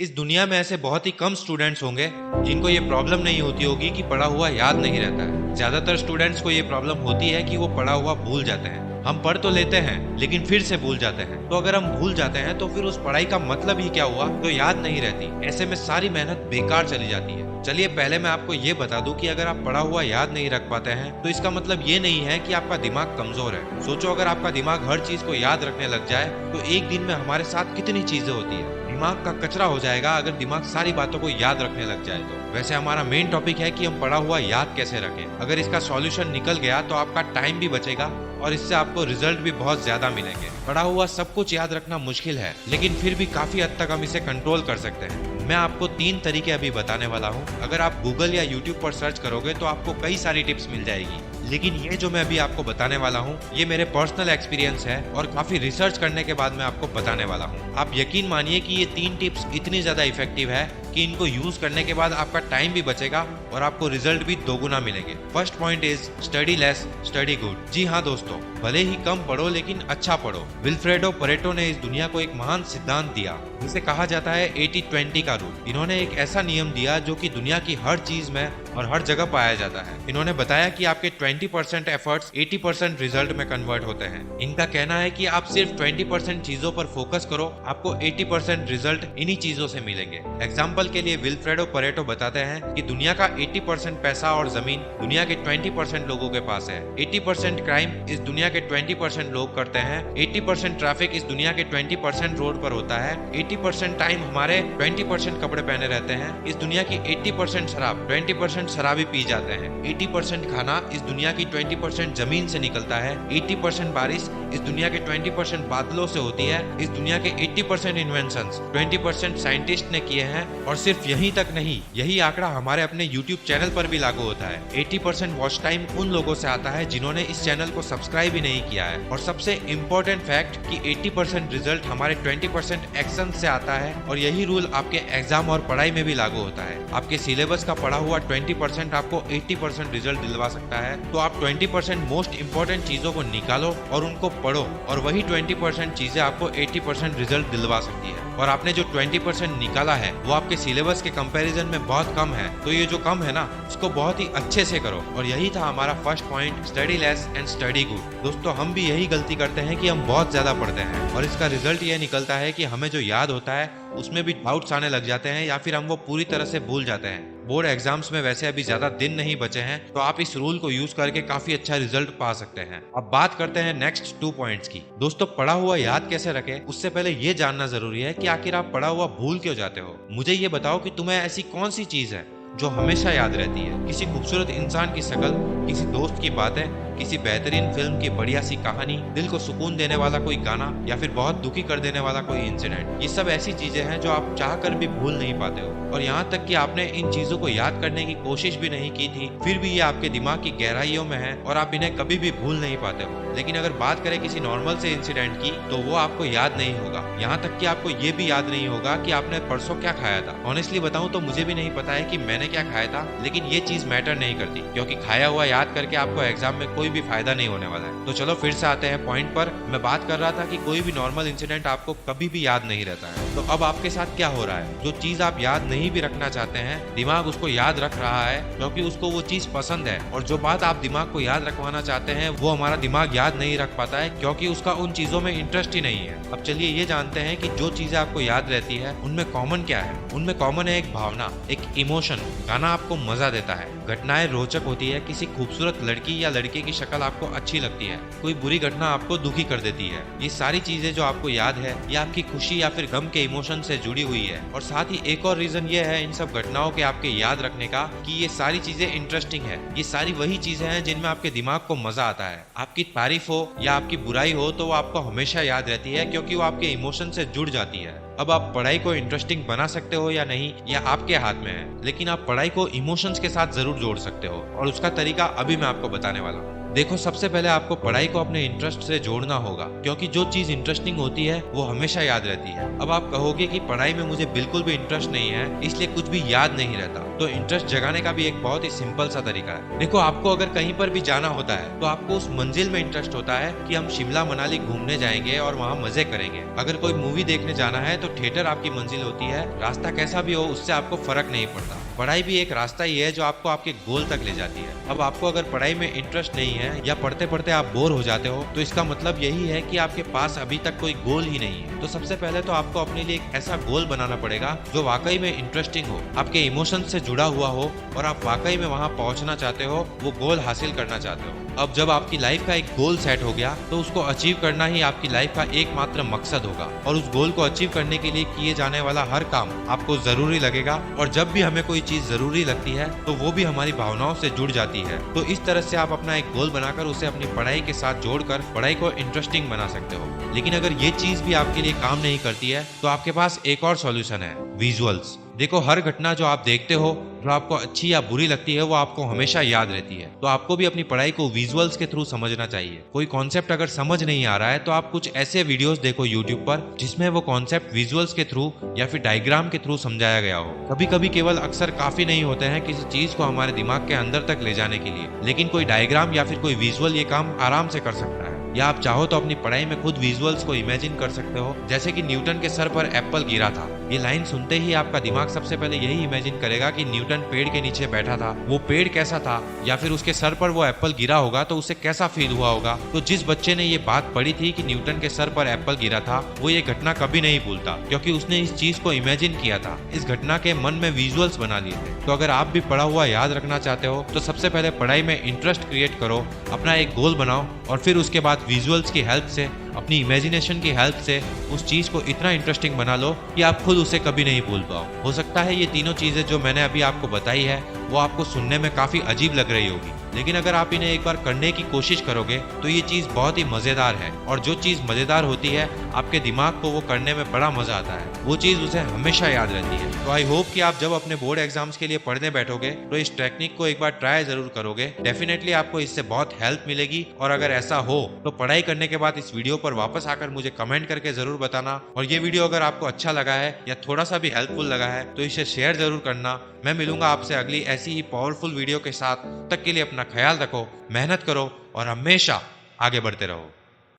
इस दुनिया में ऐसे बहुत ही कम स्टूडेंट्स होंगे जिनको ये प्रॉब्लम नहीं होती होगी कि पढ़ा हुआ याद नहीं रहता है। ज्यादातर स्टूडेंट्स को ये प्रॉब्लम होती है कि वो पढ़ा हुआ भूल जाते हैं। हम पढ़ तो लेते हैं लेकिन फिर से भूल जाते हैं। तो अगर हम भूल जाते हैं तो फिर उस पढ़ाई का मतलब ही क्या हुआ जो याद नहीं रहती। ऐसे में सारी मेहनत बेकार चली जाती है। चलिए पहले मैं आपको ये बता दूं कि अगर आप पढ़ा हुआ याद नहीं रख पाते हैं तो इसका मतलब ये नहीं है कि आपका दिमाग कमजोर है। सोचो अगर आपका दिमाग हर चीज को याद रखने लग जाए तो एक दिन में हमारे साथ कितनी चीजें होती है। दिमाग का कचरा हो जाएगा अगर दिमाग सारी बातों को याद रखने लग जाए तो। वैसे हमारा मेन टॉपिक है कि हम पढ़ा हुआ याद कैसे रखें। अगर इसका सॉल्यूशन निकल गया तो आपका टाइम भी बचेगा और इससे आपको रिजल्ट भी बहुत ज्यादा मिलेंगे। पढ़ा हुआ सब कुछ याद रखना मुश्किल है लेकिन फिर भी काफी हद तक हम इसे कंट्रोल कर सकते हैं। मैं आपको 3 तरीके अभी बताने वाला हूँ। अगर आप गूगल या यूट्यूब पर सर्च करोगे तो आपको कई सारी टिप्स मिल जाएगी, लेकिन ये जो मैं अभी आपको बताने वाला हूँ ये मेरे पर्सनल एक्सपीरियंस है और काफी रिसर्च करने के बाद मैं आपको बताने वाला हूँ। आप यकीन मानिए कि ये 3 टिप्स इतनी ज्यादा इफेक्टिव है कि इनको यूज करने के बाद आपका टाइम भी बचेगा और आपको रिजल्ट भी दोगुना मिलेंगे। First point is study less study good. जी हाँ दोस्तों, भले ही कम पढ़ो लेकिन अच्छा पढ़ो। विल्फ्रेडो परेटो ने इस दुनिया को एक महान सिद्धांत दिया जिसे कहा जाता है 80-20 का रूल। इन्होंने एक ऐसा नियम दिया जो कि दुनिया की हर चीज में और हर जगह पाया जाता है। इन्होंने बताया कि आपके 20% एफर्ट्स 80% रिजल्ट में कन्वर्ट होते हैं। इनका कहना है कि आप सिर्फ 20% चीजों पर फोकस करो, आपको 80% रिजल्ट इन्हीं चीजों से मिलेंगे। एग्जाम्पल के लिए विल्फ्रेडो परेटो बताते हैं कि दुनिया का 80% पैसा और जमीन दुनिया के 20% लोगों के पास है। 80% क्राइम इस दुनिया के 20% लोग करते हैं। 80% ट्रैफिक इस दुनिया के 20% रोड पर होता है। 80% टाइम हमारे 20% कपड़े पहने रहते हैं। इस दुनिया की 80% शराब 20% शराबी पी जाते हैं। 80% खाना इस दुनिया की 20% जमीन से निकलता है। 80% बारिश इस दुनिया के 20% बादलों से होती है। इस दुनिया के 80% इन्वेंशंस 20% साइंटिस्ट ने किए हैं। और सिर्फ यहीं तक नहीं, यही आंकड़ा हमारे अपने YouTube चैनल पर भी लागू होता है। 80% वॉच टाइम उन लोगों से आता है जिन्होंने इस चैनल को सब्सक्राइब ही नहीं किया है। और सबसे इम्पोर्टेंट फैक्ट कि 80% रिजल्ट हमारे 20% एक्शन से आता है। और यही रूल आपके एग्जाम और पढ़ाई में भी लागू होता है। आपके सिलेबस का पढ़ा हुआ 20% आपको 80% रिजल्ट दिलवा सकता है। तो आप 20% मोस्ट इंपोर्टेंट चीजों को निकालो और उनको पढ़ो और वही 20% चीजें आपको 80% रिजल्ट दिलवा सकती है। और आपने जो 20% निकाला है वो आपके सिलेबस के कंपैरिजन में बहुत कम है। तो ये जो कम है ना, उसको बहुत ही अच्छे से करो। और यही था हमारा first point, study less and study good. दोस्तों हम भी यही गलती करते हैं कि हम बहुत ज्यादा पढ़ते हैं और इसका रिजल्ट ये निकलता है कि हमें जो याद होता है उसमें भी डाउट्स आने लग जाते हैं या फिर हम वो पूरी तरह से भूल जाते हैं। बोर्ड एग्जाम्स में वैसे अभी ज्यादा दिन नहीं बचे हैं तो आप इस रूल को यूज करके काफी अच्छा रिजल्ट पा सकते हैं। अब बात करते हैं नेक्स्ट 2 पॉइंट्स की। दोस्तों पढ़ा हुआ याद कैसे रखें उससे पहले ये जानना जरूरी है कि आखिर आप पढ़ा हुआ भूल क्यों जाते हो। मुझे ये बताओ कि तुम्हें ऐसी कौन सी चीज है जो हमेशा याद रहती है। किसी खूबसूरत इंसान की शक्ल, किसी दोस्त की बातें, किसी बेहतरीन फिल्म की बढ़िया सी कहानी, दिल को सुकून देने वाला कोई गाना या फिर बहुत दुखी कर देने वाला कोई इंसिडेंट। ये सब ऐसी चीजें हैं जो आप चाहकर भी भूल नहीं पाते हो। और यहाँ तक कि आपने इन चीजों को याद करने की कोशिश भी नहीं की थी, फिर भी ये आपके दिमाग की गहराइयों में है और आप इन्हें कभी भी भूल नहीं पाते हो। लेकिन अगर बात करें किसी नॉर्मल से इंसिडेंट की तो वो आपको याद नहीं होगा। यहाँ तक कि आपको ये भी याद नहीं होगा कि आपने परसों क्या खाया था। ऑनेस्टली बताऊं तो मुझे भी नहीं पता है कि मैंने क्या खाया था, लेकिन ये चीज मैटर नहीं करती क्योंकि खाया हुआ याद करके आपको एग्जाम में कोई भी फायदा नहीं होने वाला है। तो चलो फिर से आते हैं पॉइंट पर। मैं बात कर रहा था कि कोई भी नॉर्मल इंसिडेंट आपको कभी भी याद नहीं रहता है। तो अब आपके साथ क्या हो रहा है, जो चीज आप याद नहीं भी रखना चाहते हैं दिमाग उसको याद रख रहा है क्योंकि उसको वो चीज पसंद है। और जो बात आप दिमाग को याद रखवाना चाहते हैं वो हमारा दिमाग याद नहीं रख पाता है क्योंकि उसका उन चीजों में इंटरेस्ट ही नहीं है। अब चलिए ये जानते हैं कि जो चीजें आपको याद रहती है उनमें कॉमन क्या है। उनमें कॉमन है एक भावना, एक इमोशन। गाना आपको मजा देता है, घटनाएं रोचक होती है, किसी खूबसूरत लड़की या लड़के की शक्ल आपको अच्छी लगती है, कोई बुरी घटना आपको दुखी कर देती है। ये सारी चीजें जो आपको याद है ये आपकी खुशी या फिर गम के इमोशन से जुड़ी हुई है। और साथ ही एक और रीजन ये है इन सब घटनाओं के आपके याद रखने का कि ये सारी चीजें इंटरेस्टिंग है। ये सारी वही चीजें हैं जिनमें आपके दिमाग को मजा आता है। आपकी तारीफ हो या आपकी बुराई हो तो वो आपको हमेशा याद रहती है क्योंकि वो आपके इमोशन से जुड़ जाती है। अब आप पढ़ाई को इंटरेस्टिंग बना सकते हो या नहीं यह आपके हाथ में है, लेकिन आप पढ़ाई को इमोशंस के साथ जरूर जोड़ सकते हो और उसका तरीका अभी मैं आपको बताने वाला हूँ। देखो, सबसे पहले आपको पढ़ाई को अपने इंटरेस्ट से जोड़ना होगा, क्योंकि जो चीज इंटरेस्टिंग होती है वो हमेशा याद रहती है। अब आप कहोगे कि पढ़ाई में मुझे बिल्कुल भी इंटरेस्ट नहीं है, इसलिए कुछ भी याद नहीं रहता। तो इंटरेस्ट जगाने का भी एक बहुत ही सिंपल सा तरीका है। देखो, आपको अगर कहीं पर भी जाना होता है तो आपको उस मंजिल में इंटरेस्ट होता है कि हम शिमला मनाली घूमने जाएंगे और वहाँ मजे करेंगे। अगर कोई मूवी देखने जाना है तो थिएटर आपकी मंजिल होती है। रास्ता कैसा भी हो, उससे आपको फर्क नहीं पड़ता। पढ़ाई भी एक रास्ता ही है जो आपको आपके गोल तक ले जाती है। अब आपको अगर पढ़ाई में इंटरेस्ट नहीं है या पढ़ते पढ़ते आप बोर हो जाते हो, तो इसका मतलब यही है कि आपके पास अभी तक कोई गोल ही नहीं है। तो सबसे पहले तो आपको अपने लिए एक ऐसा गोल बनाना पड़ेगा जो वाकई में इंटरेस्टिंग हो, आपके इमोशन से जुड़ा हुआ हो और आप वाकई में वहाँ पहुँचना चाहते हो, वो गोल हासिल करना चाहते हो। अब जब आपकी लाइफ का एक गोल सेट हो गया तो उसको अचीव करना ही आपकी लाइफ का एकमात्र मकसद होगा, और उस गोल को अचीव करने के लिए किए जाने वाला हर काम आपको जरूरी लगेगा। और जब भी हमें कोई चीज जरूरी लगती है तो वो भी हमारी भावनाओं से जुड़ जाती है। तो इस तरह से आप अपना एक गोल बनाकर उसे अपनी पढ़ाई के साथ जोड़कर पढ़ाई को इंटरेस्टिंग बना सकते हो। लेकिन अगर ये चीज भी आपके लिए काम नहीं करती है तो आपके पास एक और सॉल्यूशन है, विजुअल्स। देखो, हर घटना जो आप देखते हो, जो आपको अच्छी या बुरी लगती है, वो आपको हमेशा याद रहती है। तो आपको भी अपनी पढ़ाई को विजुअल्स के थ्रू समझना चाहिए। कोई कॉन्सेप्ट अगर समझ नहीं आ रहा है तो आप कुछ ऐसे वीडियोस देखो यूट्यूब पर जिसमें वो कॉन्सेप्ट विजुअल्स के थ्रू या फिर डायग्राम के थ्रू समझाया गया हो। कभी कभी केवल अक्सर काफी नहीं होते हैं किसी चीज को हमारे दिमाग के अंदर तक ले जाने के लिए, लेकिन कोई डायग्राम या फिर कोई विजुअल ये काम आराम से कर सकता है। या आप चाहो तो अपनी पढ़ाई में खुद विजुअल्स को इमेजिन कर सकते हो, जैसे कि न्यूटन के सर पर एप्पल गिरा था। ये लाइन सुनते ही आपका दिमाग सबसे पहले यही इमेजिन करेगा कि न्यूटन पेड़ के नीचे बैठा था, वो पेड़ कैसा था, या फिर उसके सर पर वो एप्पल गिरा होगा तो उसे कैसा फील हुआ होगा। तो जिस बच्चे ने ये बात पढ़ी थी कि न्यूटन के सर पर एप्पल गिरा था, वो ये घटना कभी नहीं भूलता, क्योंकि उसने इस चीज को इमेजिन किया था, इस घटना के मन में विजुअल्स बना लिए थे। तो अगर आप भी पढ़ा हुआ याद रखना चाहते हो तो सबसे पहले पढ़ाई में इंटरेस्ट क्रिएट करो, अपना एक गोल बनाओ, और फिर उसके बाद विजुअल्स की हेल्प से, अपनी इमेजिनेशन की हेल्प से उस चीज को इतना इंटरेस्टिंग बना लो कि आप खुद उसे कभी नहीं भूल पाओ। हो सकता है ये तीनों चीजें जो मैंने अभी आपको बताई है वो आपको सुनने में काफी अजीब लग रही होगी, लेकिन अगर आप इन्हें एक बार करने की कोशिश करोगे तो ये चीज बहुत ही मजेदार है। और जो चीज मजेदार होती है, आपके दिमाग को वो करने में बड़ा मजा आता है, वो चीज उसे हमेशा याद रहती है। तो आई होप कि आप जब अपने बोर्ड एग्जाम्स के लिए पढ़ने बैठोगे तो इस टेक्निक को एक बार ट्राई जरूर करोगे। डेफिनेटली आपको इससे बहुत हेल्प मिलेगी। और अगर ऐसा हो तो पढ़ाई करने के बाद इस वीडियो पर वापस आकर मुझे कमेंट करके जरूर बताना। और ये वीडियो अगर आपको अच्छा लगा है या थोड़ा सा भी हेल्पफुल लगा है तो इसे शेयर जरूर करना। मैं मिलूंगा आपसे अगली ऐसी ही पावरफुल वीडियो के साथ। तब तक के लिए अपना ख्याल रखो, मेहनत करो और हमेशा आगे बढ़ते रहो।